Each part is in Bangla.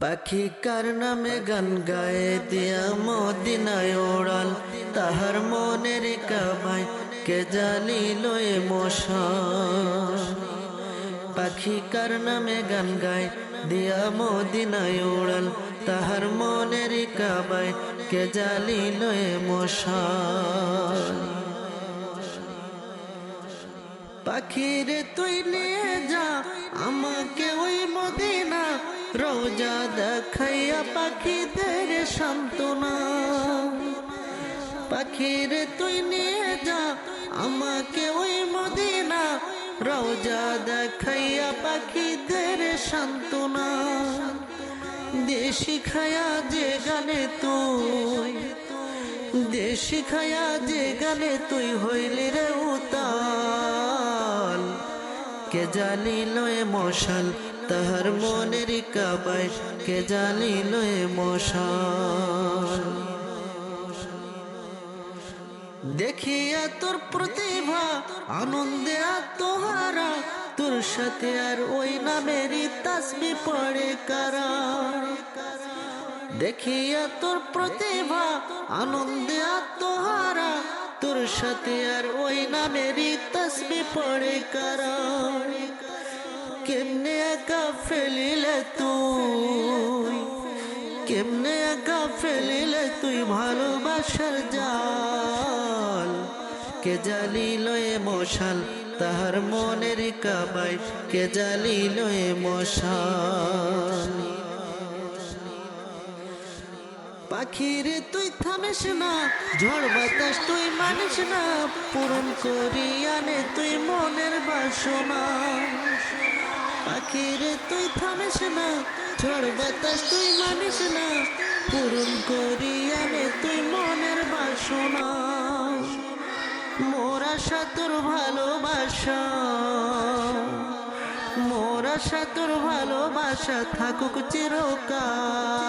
পাখি কার নামে গান গায়ে দিয়া মদিনায় ওড়াল, তাহার মনের কাবায় কে জালিল এ মশাল। পাখি কার নামে গান গায় দিয়া মদিনায় ওড়াল, তাহার মনের কাবায় কে জালিল এ মশাল। পাখিরে তুই নিয়ে যা আমাকে ওই মদিনা, রোজা দেখাইয়া পাখিদের সান্ত্বনা। পাখিরে তুই নিয়ে যা আমাকে ওই মদিনা, রোজা দেখাইয়া পাখিদের সান্ত্বনা। দেশি খায়া যে গানে তুই, দেশি খায়া যে গানে তুই হইলি রে উতাল। কে জালিল এ মশাল, তাহার মনের কাবায় কে জালিল এ মশাল। দেখিয়া তোর প্রতিভা আনন্দে আত্মহারা, তোর সাথে আর ওই নামেরই তাসবিহ পড়ে কারা। দেখিয়া তোর প্রতিভা আনন্দে আত্মহারা, তোর সাথে আর ওই নামেরই তাসবিহ পড়ে কারা। কেমনে একা ফেলিলে তুই, কেমনে একা ফেলিলে তুই ভালোবাসার জাল। কে জালিল এ মশাল, তাহার মনের কাবায় কে জালিল এ মশাল। পাখিরে তুই থামিস না, ঝড় বাতাস তুই মানিস না, পূরণ করিয়ানে তুই মনের বাসনা। পাখিরে তুই থামিস না, ঝড় বাতাস তুই মানিস না, পূরণ করিয়ানে তুই মনের বাসনা। মোর আশা তোর ভালোবাসা, মোর আশা তোর ভালোবাসা থাকুক চিরকাল।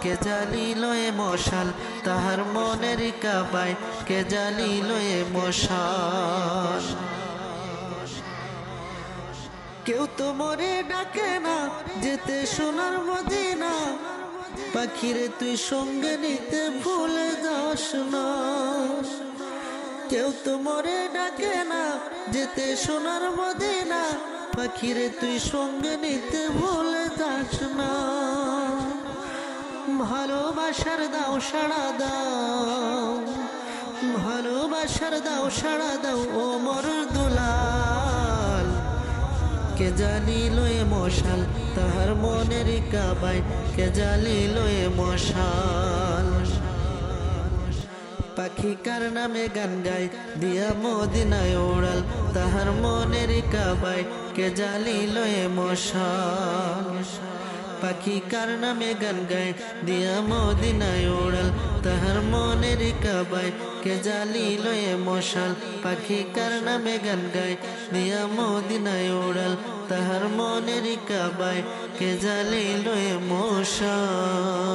কে জালিল এ মশাল, তাহার মনের কাবায় কে জালিল এ মশাল। কেউ তো মরে ডাকে না যেতে সোনার মদিনা, পাখিরে তুই সঙ্গে নিতে ভুলে যাস না। কেউ তো মরে ডাকে না যেতে সোনার মদিনা, পাখিরে তুই সঙ্গে নিতে ভুলে যাস না। ভালোবাসার দাও সাড়া দাও, ভালোবাসার দাও সাড়া দাও ও মোর দুলাল। কে জালিল এ মশাল, তাহার মনের কাবায় কে জালিল এ মশাল। পাখি কার নামে গান গায় দিয়া মদিনায় ওড়াল, তাহার মনের কাবায় কে জালিল এ মশাল। পাখি কার নামে গান গায় দিয়া মদিনায় ওড়াল, তাহার মনের কাবায় কে জালিল এ মশাল। পাখি কার নামে গান গায় দিয়া মদিনায় ওড়াল, তাহার মনের কাবায় কে জালিল এ মশাল।